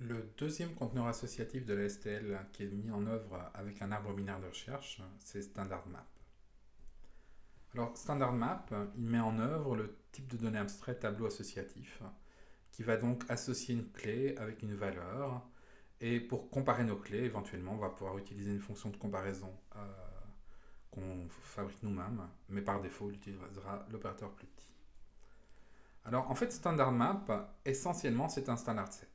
Le deuxième conteneur associatif de la STL qui est mis en œuvre avec un arbre binaire de recherche, c'est StandardMap. Alors StandardMap, il met en œuvre le type de données abstrait tableau associatif, qui va donc associer une clé avec une valeur, et pour comparer nos clés, éventuellement, on va pouvoir utiliser une fonction de comparaison qu'on fabrique nous-mêmes, mais par défaut, on utilisera l'opérateur plus petit. Alors en fait, StandardMap, essentiellement, c'est un standard set.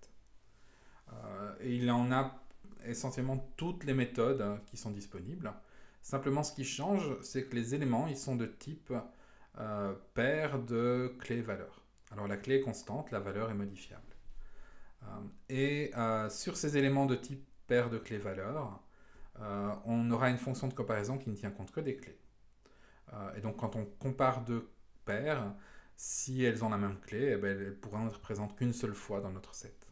Et il en a essentiellement toutes les méthodes qui sont disponibles. Simplement, ce qui change, c'est que les éléments, ils sont de type paire de clé-valeur. Alors la clé est constante, la valeur est modifiable. Sur ces éléments de type paire de clé-valeur, on aura une fonction de comparaison qui ne tient compte que des clés. Et donc quand on compare deux paires, si elles ont la même clé, eh ben, elles pourront être présentes qu'une seule fois dans notre set.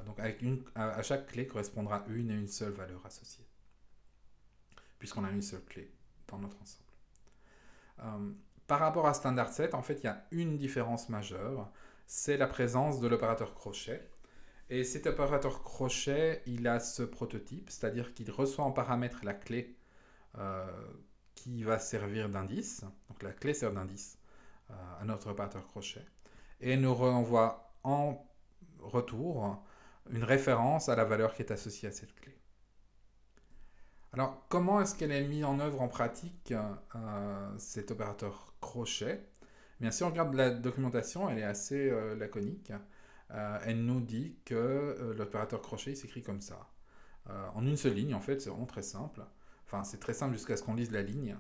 Donc à chaque clé correspondra une et une seule valeur associée, puisqu'on a une seule clé dans notre ensemble. Par rapport à standard set, en fait, il y a une différence majeure, c'est la présence de l'opérateur crochet. Et cet opérateur crochet, il a ce prototype, c'est-à-dire qu'il reçoit en paramètre la clé qui va servir d'indice. Donc la clé sert d'indice à notre opérateur crochet. Et nous renvoie en retour une référence à la valeur qui est associée à cette clé. Alors, comment est-ce qu'elle est mise en œuvre en pratique, cet opérateur crochet? Bien, si on regarde la documentation, elle est assez laconique. Elle nous dit que l'opérateur crochet s'écrit comme ça. En une seule ligne, en fait, c'est vraiment très simple. Enfin, c'est très simple jusqu'à ce qu'on lise la ligne,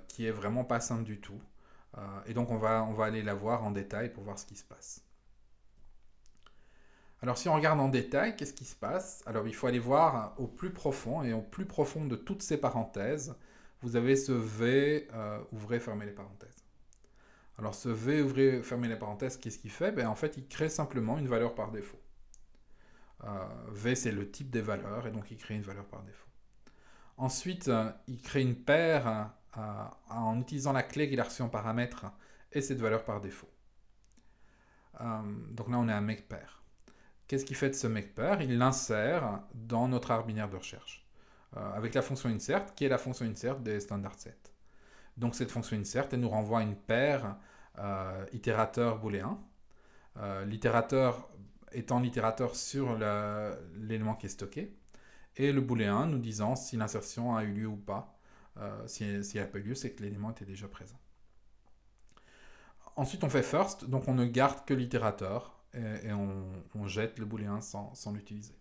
qui est vraiment pas simple du tout. Et donc, on va aller la voir en détail pour voir ce qui se passe. Alors si on regarde en détail, qu'est-ce qui se passe? Alors il faut aller voir au plus profond, et au plus profond de toutes ces parenthèses, vous avez ce V, ouvrez, fermez les parenthèses. Alors ce V, ouvrez, fermez les parenthèses, qu'est-ce qu'il fait? Ben, en fait, il crée simplement une valeur par défaut. V, c'est le type des valeurs, et donc il crée une valeur par défaut. Ensuite, il crée une paire en utilisant la clé qu'il a reçue en paramètre, et cette valeur par défaut. Donc là, on est à make pair. Qu'est-ce qu'il fait de ce make-pair? Il l'insère dans notre arbre binaire de recherche, avec la fonction insert, qui est la fonction insert des standard sets. Donc cette fonction insert, elle nous renvoie une paire itérateur booléen, l'itérateur étant l'itérateur sur l'élément qui est stocké, et le booléen nous disant si l'insertion a eu lieu ou pas. Si elle n'a pas eu lieu, c'est que l'élément était déjà présent. Ensuite, on fait first, donc on ne garde que l'itérateur, et on jette le booléen sans l'utiliser.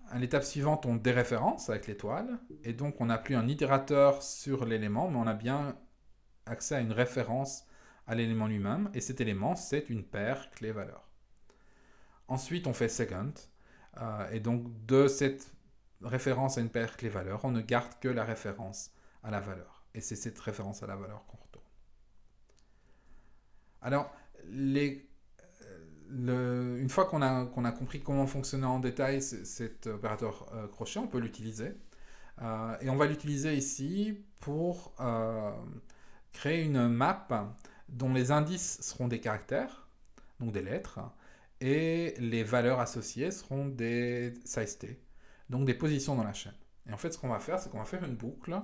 À l'étape suivante, on déréférence avec l'étoile, et donc on n'a plus un itérateur sur l'élément, mais on a bien accès à une référence à l'élément lui-même, et cet élément, c'est une paire clé-valeur. Ensuite, on fait second, et donc de cette référence à une paire clé-valeur, on ne garde que la référence à la valeur, et c'est cette référence à la valeur qu'on retourne. Alors, une fois qu'on a compris comment fonctionnait en détail cet opérateur crochet, on peut l'utiliser. Et on va l'utiliser ici pour créer une map dont les indices seront des caractères, donc des lettres, et les valeurs associées seront des size t, donc des positions dans la chaîne. Et en fait, ce qu'on va faire, c'est qu'on va faire une boucle.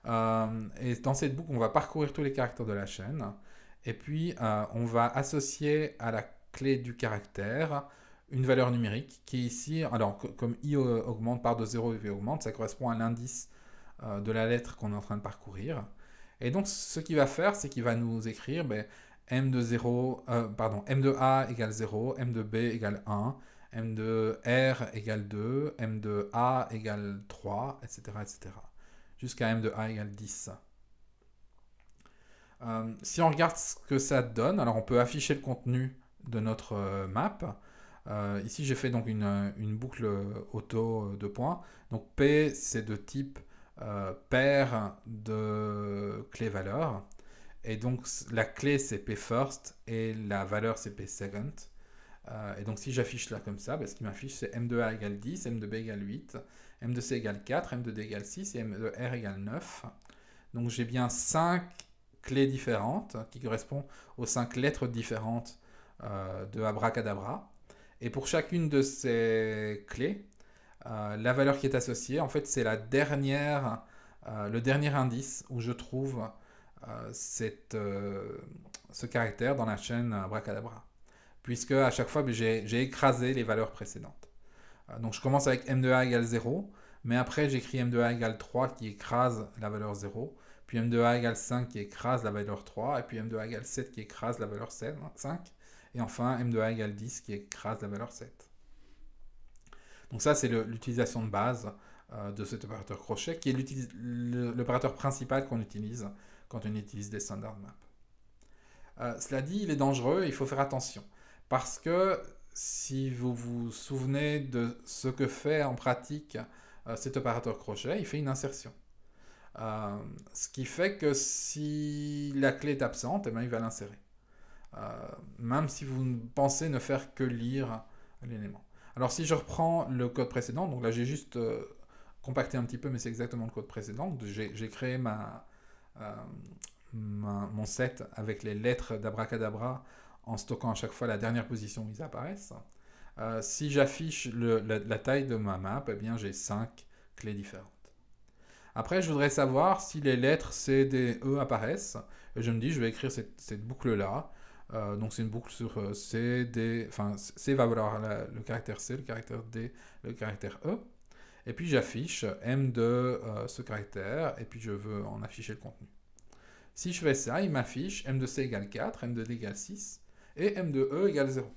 Et dans cette boucle, on va parcourir tous les caractères de la chaîne. Et puis, on va associer à la clé du caractère une valeur numérique qui est ici, alors comme i augmente part de 0 et v augmente, ça correspond à l'indice de la lettre qu'on est en train de parcourir. Et donc, ce qu'il va faire, c'est qu'il va nous écrire m de a égale 0, m de b égale 1, m de r égale 2, m de a égale 3, etc., etc., jusqu'à m de a égale 10. Si on regarde ce que ça donne, alors on peut afficher le contenu de notre map. Ici, j'ai fait donc une boucle auto de points. Donc P, c'est de type paire de clé-valeur. Et donc la clé, c'est P first et la valeur, c'est P second. Et donc si j'affiche là comme ça, ce qui m'affiche, c'est M de A égale 10, M de B égale 8, M de C égale 4, M de D égale 6 et M de R égale 9. Donc j'ai bien 5 clés différentes qui correspondent aux 5 lettres différentes de Abracadabra. Et pour chacune de ces clés, la valeur qui est associée, en fait, c'est le dernier indice où je trouve ce caractère dans la chaîne abracadabra. Puisque à chaque fois, j'ai écrasé les valeurs précédentes. Donc je commence avec m de a égale 0, mais après j'écris m de a égale 3 qui écrase la valeur 0, puis m de a égale 5 qui écrase la valeur 3, et puis m de a égale 7 qui écrase la valeur 5, et enfin m de a égale 10 qui écrase la valeur 7. Donc ça, c'est l'utilisation de base de cet opérateur crochet, qui est l'opérateur principal qu'on utilise quand on utilise des standard maps. Cela dit, il est dangereux, il faut faire attention. Parce que si vous vous souvenez de ce que fait en pratique cet opérateur crochet, il fait une insertion. Ce qui fait que si la clé est absente, eh bien, il va l'insérer. Même si vous pensez ne faire que lire l'élément. Alors si je reprends le code précédent, donc là j'ai juste compacté un petit peu, mais c'est exactement le code précédent. J'ai créé mon set avec les lettres d'abracadabra en stockant à chaque fois la dernière position où ils apparaissent. Si j'affiche la taille de ma map, eh bien j'ai 5 clés différentes. Après, je voudrais savoir si les lettres C, D, E apparaissent. Et je me dis, je vais écrire cette boucle-là. Donc c'est une boucle sur C, D, enfin C va valoir le caractère C, le caractère D, le caractère E. Et puis j'affiche M de ce caractère, et puis je veux en afficher le contenu. Si je fais ça, il m'affiche M de C égale 4, M de D égale 6, et M de E égale 0.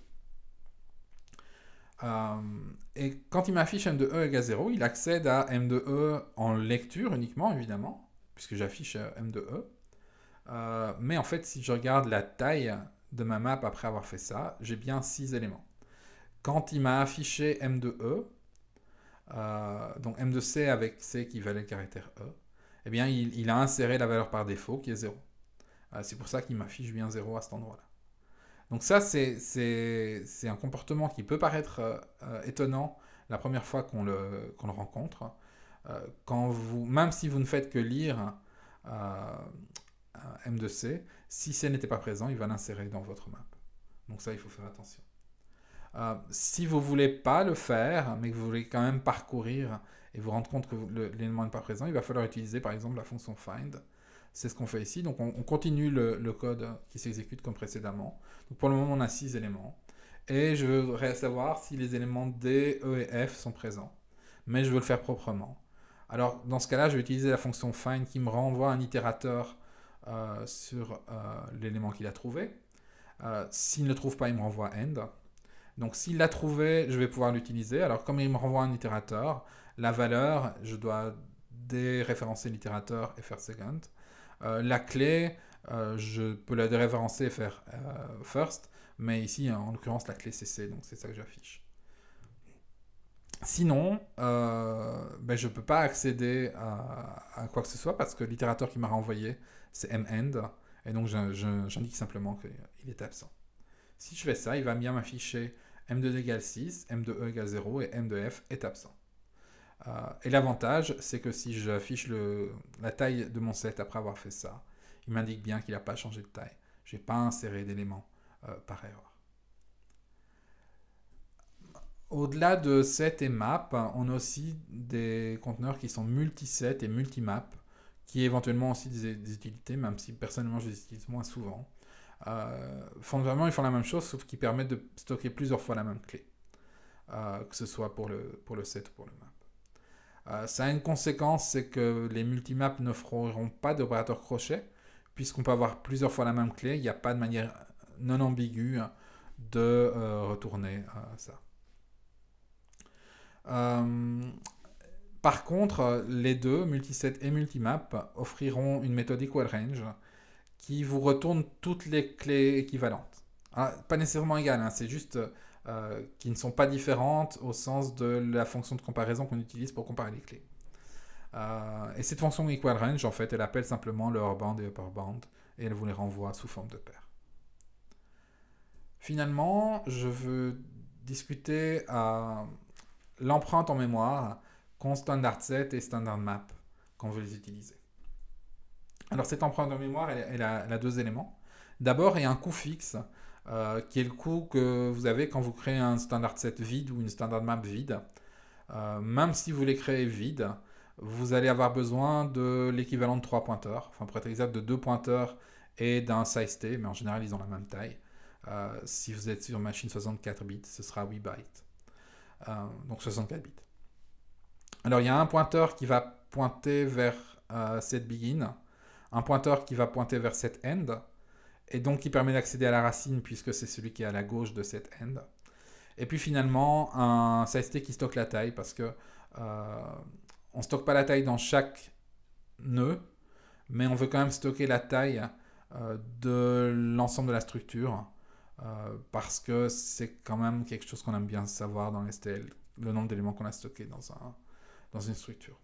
Et quand il m'affiche M de E égale 0, il accède à M de E en lecture uniquement, évidemment, puisque j'affiche M de E. Mais en fait, si je regarde la taille de ma map après avoir fait ça, j'ai bien 6 éléments. Quand il m'a affiché M de E, donc M de C avec C qui valait le caractère E, eh bien il a inséré la valeur par défaut qui est 0. C'est pour ça qu'il m'affiche bien 0 à cet endroit-là. Donc ça, c'est un comportement qui peut paraître étonnant la première fois qu'on le rencontre. Même si vous ne faites que lire M de C, si C n'était pas présent, il va l'insérer dans votre map. Donc ça, il faut faire attention. Si vous ne voulez pas le faire, mais que vous voulez quand même parcourir et vous rendre compte que l'élément n'est pas présent, il va falloir utiliser par exemple la fonction find. C'est ce qu'on fait ici. Donc on continue le code qui s'exécute comme précédemment. Donc pour le moment, on a 6 éléments. Et je voudrais savoir si les éléments D, E et F sont présents. Mais je veux le faire proprement. Alors dans ce cas-là, je vais utiliser la fonction find qui me renvoie un itérateur sur l'élément qu'il a trouvé. S'il ne le trouve pas, il me renvoie end. Donc s'il l'a trouvé, je vais pouvoir l'utiliser. Alors comme il me renvoie un itérateur, la valeur, je dois déréférencer l'itérateur et faire second. La clé, je peux la déréférencer et faire first, mais ici, en l'occurrence, la clé c'est C, donc c'est ça que j'affiche. Sinon, je ne peux pas accéder à quoi que ce soit parce que l'itérateur qui m'a renvoyé, c'est mEnd, et donc j'indique simplement qu'il est absent. Si je fais ça, il va bien m'afficher M de D égale 6, M de E égale 0 et M de F est absent. Et l'avantage, c'est que si j'affiche la taille de mon set après avoir fait ça, il m'indique bien qu'il n'a pas changé de taille. Je n'ai pas inséré d'éléments par erreur. Au-delà de set et map, on a aussi des conteneurs qui sont multiset et multimap, qui éventuellement aussi des utilités, même si personnellement je les utilise moins souvent. Fondamentalement, ils font la même chose, sauf qu'ils permettent de stocker plusieurs fois la même clé, que ce soit pour le set ou pour le map. Ça a une conséquence, c'est que les multimaps n'offriront pas d'opérateur crochet, puisqu'on peut avoir plusieurs fois la même clé, il n'y a pas de manière non ambiguë de retourner ça. Par contre, les deux, multiset et multimap, offriront une méthode equal range qui vous retourne toutes les clés équivalentes. Pas nécessairement égales, hein, c'est juste qui ne sont pas différentes au sens de la fonction de comparaison qu'on utilise pour comparer les clés. Et cette fonction equal range, en fait, elle appelle simplement le hors-band et upper band, et elle vous les renvoie sous forme de paire. Finalement, je veux discuter l'empreinte en mémoire qu'ont standard set et standard map quand vous les utilisez. Alors cette empreinte en mémoire, elle a deux éléments. D'abord, il y a un coût fixe qui est le coût que vous avez quand vous créez un standard set vide ou une standard map vide. Même si vous les créez vide, vous allez avoir besoin de l'équivalent de 3 pointeurs, enfin pour être exact de 2 pointeurs et d'un size t, mais en général ils ont la même taille. Si vous êtes sur machine 64 bits, ce sera 8 bytes. Donc 64 bits. Alors il y a un pointeur qui va pointer vers set begin, un pointeur qui va pointer vers set end, et donc qui permet d'accéder à la racine puisque c'est celui qui est à la gauche de set end. Et puis finalement un size-t qui stocke la taille parce que on ne stocke pas la taille dans chaque nœud, mais on veut quand même stocker la taille de l'ensemble de la structure parce que c'est quand même quelque chose qu'on aime bien savoir dans l'STL, le nombre d'éléments qu'on a stockés dans une structure.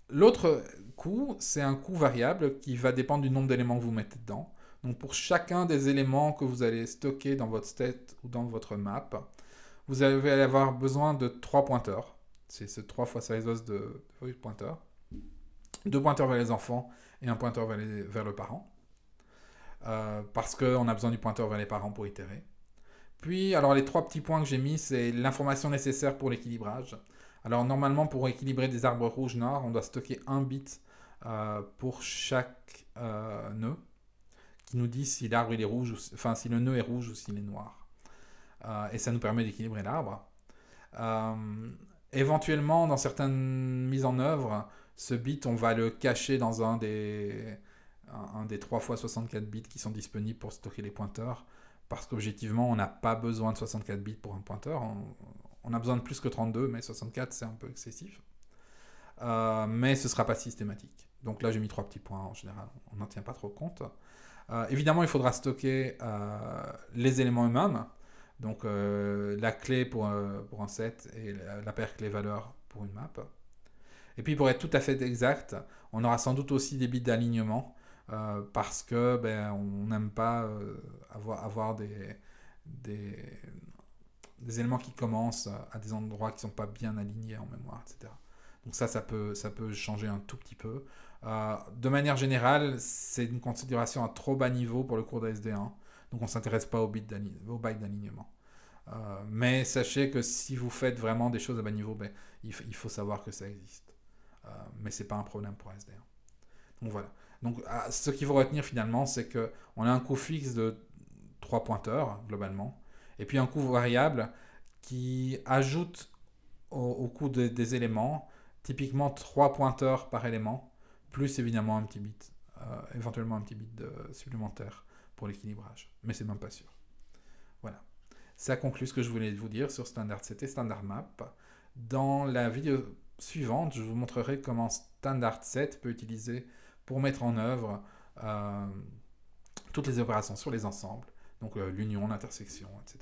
L'autre coût, c'est un coût variable qui va dépendre du nombre d'éléments que vous mettez dedans. Donc pour chacun des éléments que vous allez stocker dans votre state ou dans votre map, vous allez avoir besoin de 3 pointeurs. C'est ce 3 fois size de pointeurs. 2 pointeurs vers les enfants et un pointeur vers le parent. Parce qu'on a besoin du pointeur vers les parents pour itérer. Puis, alors les 3 petits points que j'ai mis, c'est l'information nécessaire pour l'équilibrage. Alors normalement, pour équilibrer des arbres rouges noirs, on doit stocker 1 bit pour chaque nœud, qui nous dit si l'arbre il est rouge, enfin si le nœud est rouge ou s'il est noir. Et ça nous permet d'équilibrer l'arbre. Éventuellement, dans certaines mises en œuvre, ce bit, on va le cacher dans un des 3 x 64 bits qui sont disponibles pour stocker les pointeurs, parce qu'objectivement, on n'a pas besoin de 64 bits pour un pointeur. On a besoin de plus que 32, mais 64, c'est un peu excessif. Mais ce ne sera pas systématique. Donc là, j'ai mis 3 petits points en général. On n'en tient pas trop compte. Évidemment, il faudra stocker les éléments eux-mêmes. Donc la clé pour un set et la paire clé-valeur pour une map. Et puis pour être tout à fait exact, on aura sans doute aussi des bits d'alignement parce que on n'aime pas avoir des éléments qui commencent à des endroits qui ne sont pas bien alignés en mémoire, etc. Donc ça peut changer un tout petit peu. De manière générale, c'est une considération à trop bas niveau pour le cours de SD1. Donc on ne s'intéresse pas aux bytes d'alignement. Mais sachez que si vous faites vraiment des choses à bas niveau, il faut savoir que ça existe. Mais ce n'est pas un problème pour SD1. Donc voilà. Donc ce qu'il faut retenir finalement, c'est qu'on a un coût fixe de 3 pointeurs globalement, et puis un coût variable qui ajoute au coût des éléments, typiquement 3 pointeurs par élément, plus évidemment un petit bit, éventuellement un petit bit supplémentaire pour l'équilibrage. Mais c'est même pas sûr. Voilà. Ça conclut ce que je voulais vous dire sur Standard Set et Standard Map. Dans la vidéo suivante, je vous montrerai comment Standard Set peut utiliser pour mettre en œuvre toutes les opérations sur les ensembles, donc l'union, l'intersection, etc.